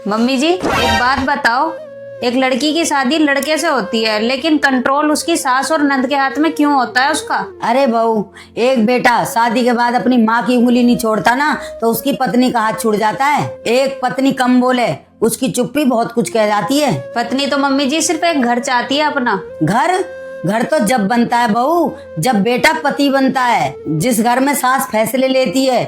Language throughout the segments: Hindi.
मम्मी जी एक बात बताओ, एक लड़की की शादी लड़के से होती है लेकिन कंट्रोल उसकी सास और नंद के हाथ में क्यों होता है उसका? अरे बहू, एक बेटा शादी के बाद अपनी माँ की उंगली नहीं छोड़ता ना तो उसकी पत्नी का हाथ छूट जाता है। एक पत्नी कम बोले, उसकी चुप्पी बहुत कुछ कह जाती है। पत्नी तो मम्मी जी सिर्फ एक घर चाहती है अपना। घर तो जब बनता है बहू, जब बेटा पति बनता है। जिस घर में सास फैसले लेती है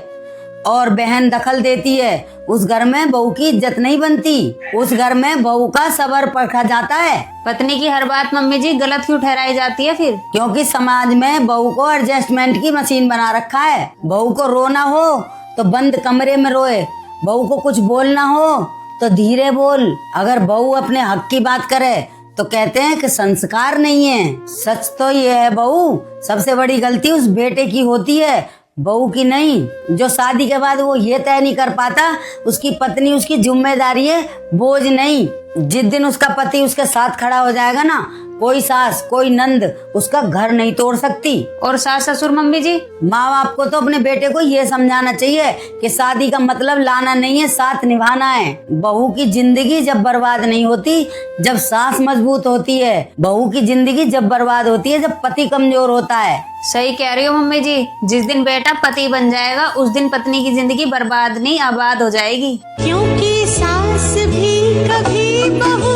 और बहन दखल देती है, उस घर में बहू की इज्जत नहीं बनती। उस घर में बहू का सबर परखा जाता है। पत्नी की हर बात मम्मी जी गलत क्यों ठहराई जाती है फिर? क्योंकि समाज में बहू को एडजस्टमेंट की मशीन बना रखा है। बहू को रोना हो तो बंद कमरे में रोए, बहू को कुछ बोलना हो तो धीरे बोल। अगर बहू अपने हक की बात करे तो कहते हैं कि संस्कार नहीं है। सच तो ये है बहू, सबसे बड़ी गलती उस बेटे की होती है, बहू की नहीं। जो शादी के बाद वो ये तय नहीं कर पाता उसकी पत्नी उसकी जिम्मेदारी है, बोझ नहीं। जिस दिन उसका पति उसके साथ खड़ा हो जाएगा ना, कोई सास कोई नंद उसका घर नहीं तोड़ सकती। और सास ससुर मम्मी जी? माँ बाप को तो अपने बेटे को ये समझाना चाहिए कि शादी का मतलब लाना नहीं है, साथ निभाना है। बहू की जिंदगी जब बर्बाद नहीं होती जब सास मजबूत होती है, बहू की जिंदगी जब बर्बाद होती है जब पति कमजोर होता है। सही कह रही हो मम्मी जी, जिस दिन बेटा पति बन जाएगा उस दिन पत्नी की जिंदगी बर्बाद नहीं आबाद हो जाएगी। क्योंकि सास भी कभी बहू